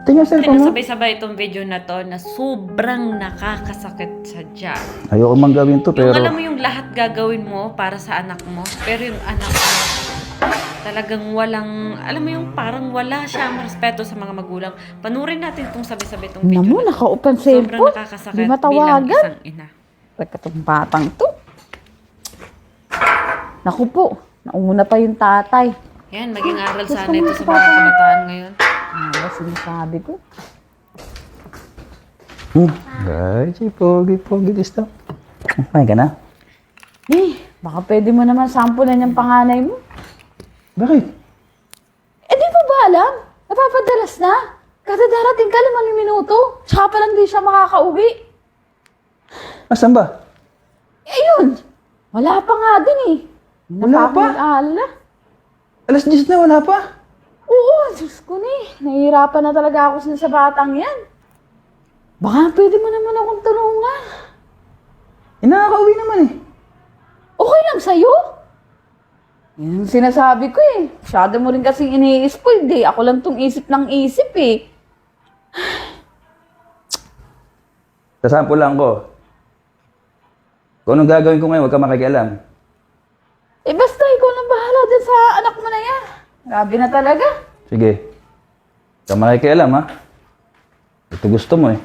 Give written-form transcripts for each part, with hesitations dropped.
Tingnan sa cellphone mo. Sabay-sabay itong video na to na sobrang nakakasakit sa tiyan. Ayoko mang gawin to, pero... Yung alam mo yung lahat gagawin mo para sa anak mo, pero yung anak mo talagang walang, alam mo yung parang wala siyang respeto sa mga magulang. Panurin natin itong sabay-sabay itong video Namu, na to. nakaupan Sobrang cellphone. nakakasakit Di bilang matawagan. isang ina. Pagkatong batang to. Naku po, nauna pa yung tatay. Yan, maging aral sana ito sa mga kabataan ngayon. Ano ba sinasabi ko? Guys, pogi this to. Kumain ka na? Baka pwede mo naman sampulan yung panganay mo. Bakit? Eh di mo ba alam? Napapadalas na. Kada darating ka 5 minuto. Tsaka pa lang di siya makakauwi. Asan ba? Eh yun, wala pa nga din eh. Wala pa? Nag-aalala. Alas 10 na, wala pa. Oo, Diyos ko ni. Nahihirapan na talaga ako sa batang yan. Baka pwede mo naman akong tulungan. Nakakauwi naman eh. Okay lang sa'yo? Yan ang sinasabi ko eh. Masyado mo rin kasing ini-spoil eh. Ako lang tong isip ng isip eh. Sasample lang ko. Kung anong gagawin ko ngayon, huwag ka makikialam. Eh basta ikaw lang bahala dyan sa anak mo na yan. Grabe na talaga. Sige. Huwag ka makikialam, ha? Ito gusto mo eh.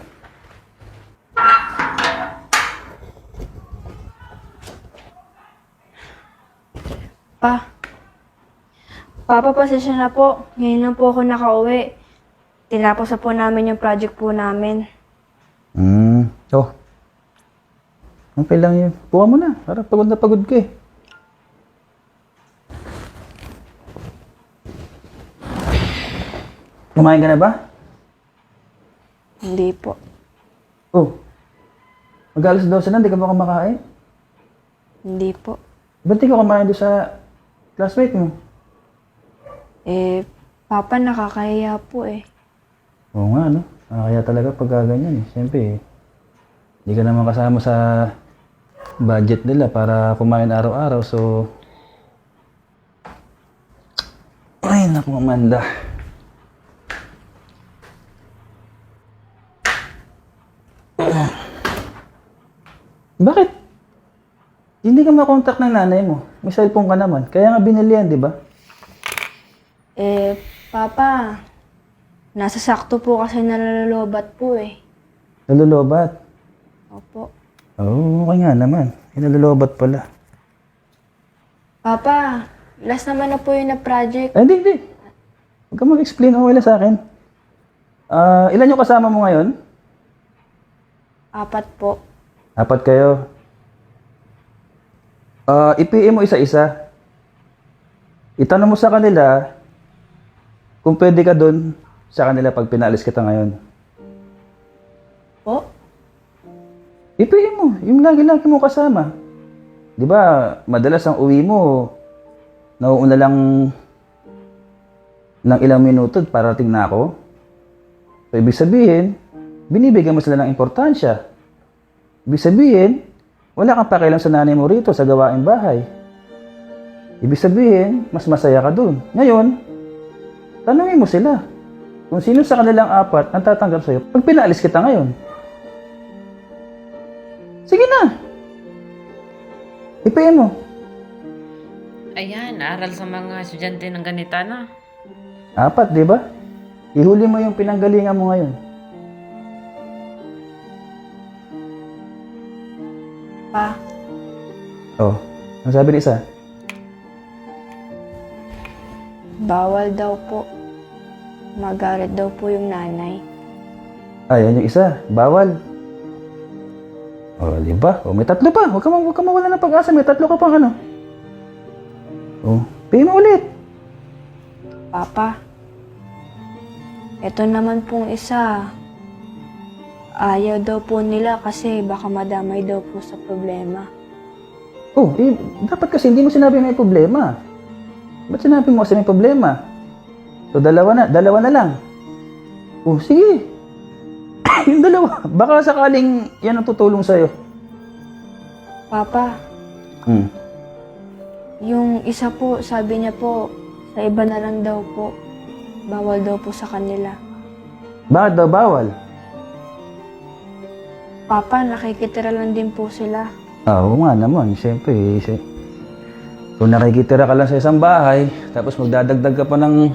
Papa, pasensya na po. Ngayon lang po ako nakauwi. Tinapos na po namin yung project po namin. Oh. Okay lang yun. Kuha mo na. Para pagod na pagod ka eh. Kumain ka na ba? Hindi po. Oh. Mag-alas 12 na, hindi ka ba kumakain? Hindi po. Ba't di ka kumain doon sa classmate mo? Papa, nakakahiya po eh. Oo nga, no? Kaya talaga pag ganyan eh. Siyempre eh. Hindi ka naman kasama sa budget nila para kumain araw-araw. So, ay, naku, Amanda. Bakit? Hindi ka makontak ng nanay mo. May cellphone ka naman. Kaya nga binili yan, di ba? Papa, nasa sakto po kasi nalolobat po eh. Nalulubat. Opo. Oo, okay nga naman. Nalulubat pala. Papa, last naman na po yun na project. Ay, hindi. Huwag ka mag-explain. Okay lang sa akin. Ilan yung kasama mo ngayon? 4 po. 4 kayo. I-PM mo isa-isa. Itanong mo sa kanila kung pwede ka doon sa kanila pag pinaalis kita ngayon. Po? I-PM mo. Yung lagi-lagi mo kasama. Di ba, madalas ang uwi mo, nauuna lang ng ilang minuto parating na ako. So, ibig sabihin, binibigyan mo sila ng importansya. Ibig sabihin, wala kang pakialam sa nanay mo rito sa gawaing bahay. Ibig sabihin, mas masaya ka dun. Ngayon, tanungin mo sila kung sino sa kanilang 4 ang tatanggap sa'yo pag pinaalis kita ngayon. Sige na! I-PM mo. Ayan, aral sa mga estudyante ng ganita na. 4, di ba? Ihuli mo yung pinanggalingan mo ngayon. Pa, Oh, ang sabi ni isa? bawal daw po. Magalit daw po yung nanay. Yan yung isa. Bawal. Oh, di ba? Oh, may 3 pa. Huwag ka mawala ng pag-asa. May 3 ka pang ano. Oh, PM mo ulit. Papa, eto naman pong isa. Ayaw daw po nila kasi baka madamay daw po sa problema. Oh, dapat kasi hindi mo sinabi may problema. Ba't sinabi mo kasi may problema? So, dalawa na lang. Oh, sige. Yung dalawa. Baka sakaling yan ang tutulong sa'yo. Papa, yung isa po, sabi niya po, sa iba na lang daw po. Bawal daw po sa kanila. Bakit daw bawal? Papa, nakikitira lang din po sila. Oo nga naman, siyempre. Kung nakikitira ka lang sa isang bahay, tapos magdadagdag ka pa ng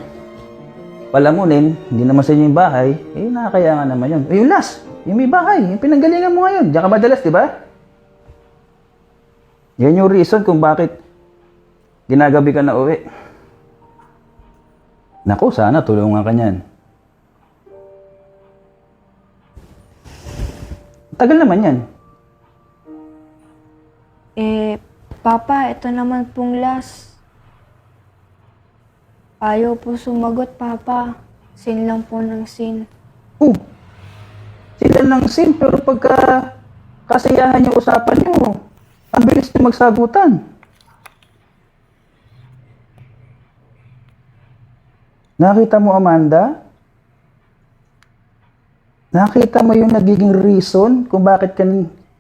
palamunin, hindi naman sa inyo yung bahay, eh nakakaya nga naman yun. Eh yung last, yung may bahay, yung pinanggalingan mo ngayon, diyan ka madalas, di ba? Yan yung reason kung bakit ginagabi ka na uwi. Naku, sana tulungan ka niyan. Tagal naman yan. Papa, ito naman pong last. Ayaw po sumagot, Papa. Sin lang po ng sin. Oh, sila ng sim, pero pagka kasiyahan yung usapan nyo, ang bilis nyo magsagutan. Nakita mo, Amanda? Nakita mo yung nagiging reason kung bakit ka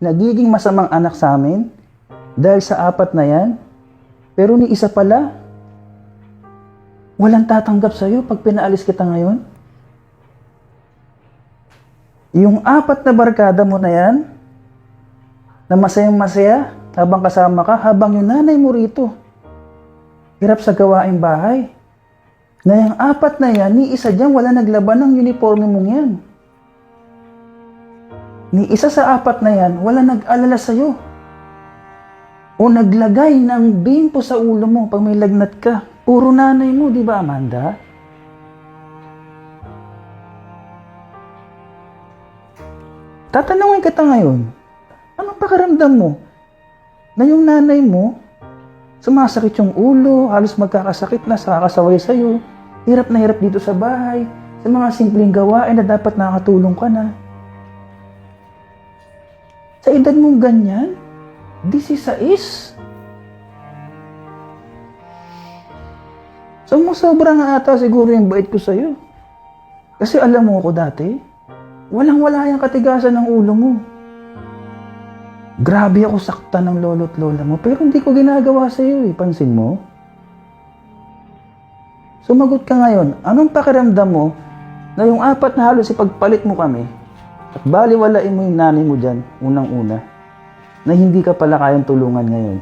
nagiging masamang anak sa amin? Dahil sa 4 na yan? Pero ni isa pala, walang tatanggap sa'yo pag pinaalis kita ngayon? Yung 4 na barkada mo na yan, na masayang masaya habang kasama ka, habang yung nanay mo rito, hirap sa gawaing bahay. Na yung 4 na yan, ni isa dyan wala naglaban ng uniforme mong yan. Ni isa sa 4 na yan, wala nag-alala sa'yo. O naglagay ng bimpo sa ulo mo pag may lagnat ka. Puro nanay mo, di ba, Amanda? Tatanungin kita ngayon, anong pakiramdam mo? Na yung nanay mo, sumasakit yung ulo, halos magkakasakit na, sakasaway sa'yo, hirap na hirap dito sa bahay, sa mga simpleng gawain na dapat nakatulong ka na. Sa edad mong ganyan, 16. Sumusobra nga ata siguro yung bait ko sa'yo. Kasi alam mo ko dati, walang-wala yung katigasan ng ulo mo. Grabe ako sakta ng lolo't lola mo, pero hindi ko ginagawa sa'yo eh. Pansin mo? Sumagot ka ngayon, anong pakiramdam mo na yung 4 na halos ipagpalit mo kami at baliwalain mo yung nanay mo dyan, unang-una, na hindi ka pala kayang tulungan ngayon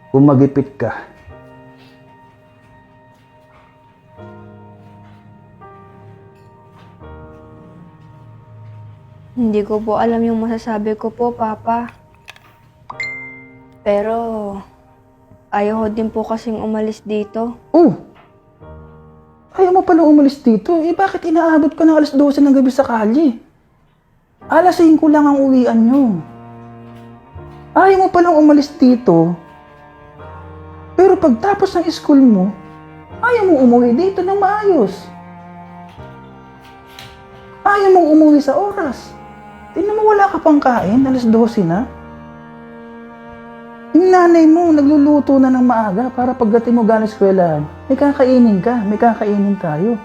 kung magipit ka. Hindi ko po alam yung masasabi ko po, Papa. Pero, ayaw ko din po kasing umalis dito. Oh! Ayaw mo pala umalis dito. Eh bakit inaabot ka ng alas 12 ng gabi sa kalye? Alas 5 lang ang uwian nyo. Ayaw mo palang umalis dito. Pero pagtapos ng school mo, ayaw mo umuwi dito ng maayos. Ayaw mong umuwi sa oras. Tingnan mo, wala ka pang kain, alas 12 na. Yung nanay mo, nagluluto na ng maaga para pagdating mo galing eskwelahan, may kakainin ka, may kakainin tayo.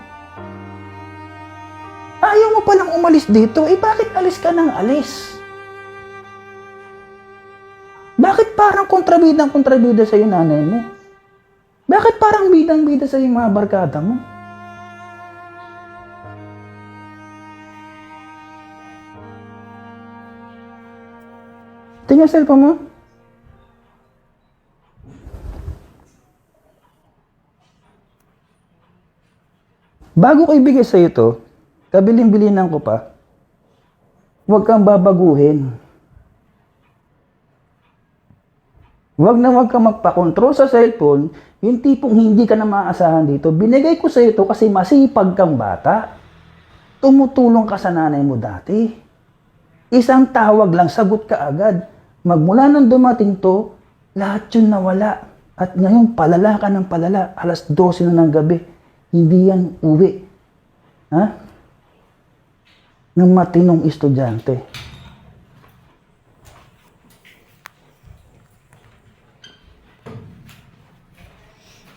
Ayaw mo palang umalis dito, eh bakit alis ka ng alis? Bakit parang kontrabida sa yung nanay mo? Bakit parang bidang-bida sa yung mga barkada mo? Tingnan yung cellphone mo. Bago ko ibigay sa ito, kabilin-bilinan ko pa, huwag kang babaguhin. Huwag na huwag kang magpakontrol sa cellphone, yung tipong hindi ka na maaasahan dito. Binigay ko sa ito kasi masipag kang bata. Tumutulong ka sa nanay mo dati. Isang tawag lang, sagot ka agad. Magmula nang dumating to, lahat yun nawala. At ngayon, palala ka ng palala. Alas 12 na ng gabi. Hindi yan uwi. Ha? Ng matinong estudyante.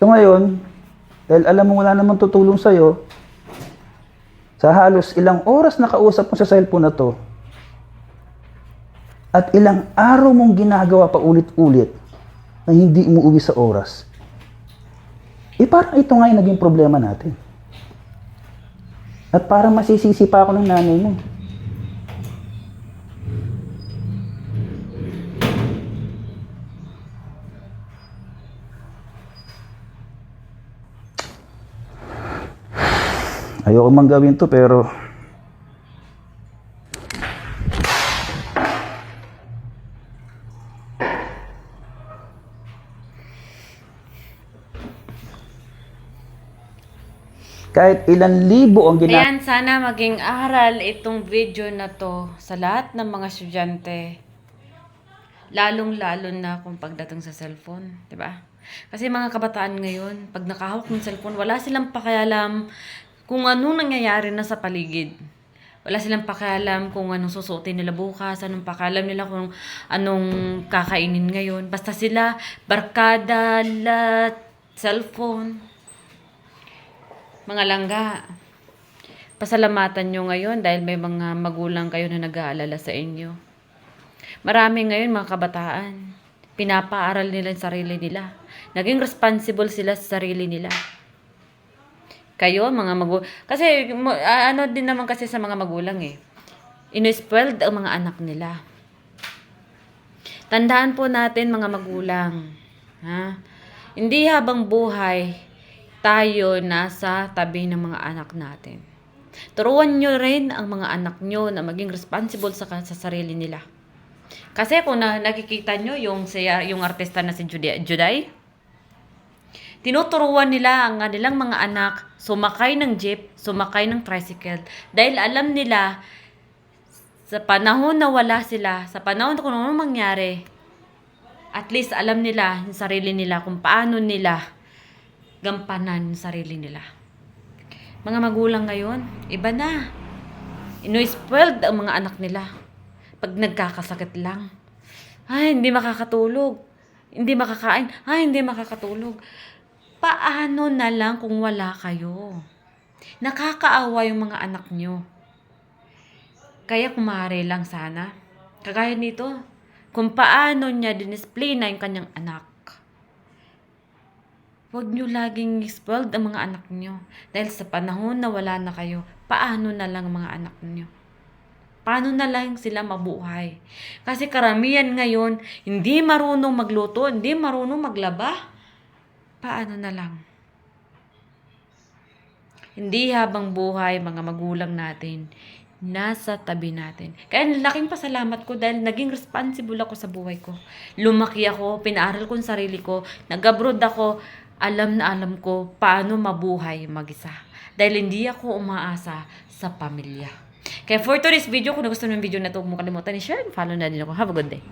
So ngayon, dahil alam mo wala namang tutulong sa'yo, sa halos ilang oras na kausap mo sa cellphone na to, at ilang araw mong ginagawa pa ulit-ulit na hindi umuwi sa oras, eh parang ito nga yung naging problema natin. At parang masisisi pa ako ng nanay mo. Ayoko mang gawin to pero kahit ilan libo ang ginagawa. Ayan, sana maging aral itong video na to sa lahat ng mga estudyante. Lalong-lalo na kung pagdating sa cellphone, 'di ba? Kasi mga kabataan ngayon, pag nakahawak ng cellphone, wala silang pakialam kung anong nangyayari na sa paligid. Wala silang pakialam kung anong susuotin nila bukas, anong pakialam nila kung anong kakainin ngayon. Basta sila, barkada, cellphone. Mga langga, pasalamatan nyo ngayon dahil may mga magulang kayo na nag-aalala sa inyo. Marami ngayon mga kabataan, pinapaaral nila ang sarili nila. Naging responsible sila sa sarili nila. Kayo, mga magulang, kasi ano din naman kasi sa mga magulang eh. Ino-spoiled ang mga anak nila. Tandaan po natin mga magulang, ha? Hindi habang buhay, tayo nasa tabi ng mga anak natin. Turuan nyo rin ang mga anak nyo na maging responsible sa sarili nila. Kasi kung nakikita nyo yung artista na si Juday, tinuturuan nila ang kanilang mga anak sumakay ng jeep, sumakay ng tricycle. Dahil alam nila, sa panahon na wala sila, sa panahon kung ano mangyari, at least alam nila yung sarili nila kung paano nila gampanan yung sarili nila. Mga magulang ngayon, iba na. Ino-spoiled ang mga anak nila. Pag nagkakasakit lang, ay, hindi makakatulog. Hindi makakain. Ay, hindi makakatulog. Paano na lang kung wala kayo? Nakakaawa yung mga anak nyo. Kaya kumare lang sana. Kagaya nito, kung paano niya dinisplay na yung kanyang anak. Huwag nyo laging spoiled ang mga anak nyo. Dahil sa panahon na wala na kayo, paano na lang ang mga anak nyo? Paano na lang sila mabuhay? Kasi karamihan ngayon, hindi marunong magluto, hindi marunong maglaba. Paano na lang? Hindi habang buhay, mga magulang natin, nasa tabi natin. Kaya laking pasalamat ko dahil naging responsible ako sa buhay ko. Lumaki ako, pinaaral ko ang sarili ko, nag-abroad ako, alam na alam ko paano mabuhay mag-isa. Dahil hindi ako umaasa sa pamilya. Kaya for today's video, kung nagustuhan mo yung video na ito, huwag mo kalimutan i-share and follow na din ako. Have a good day.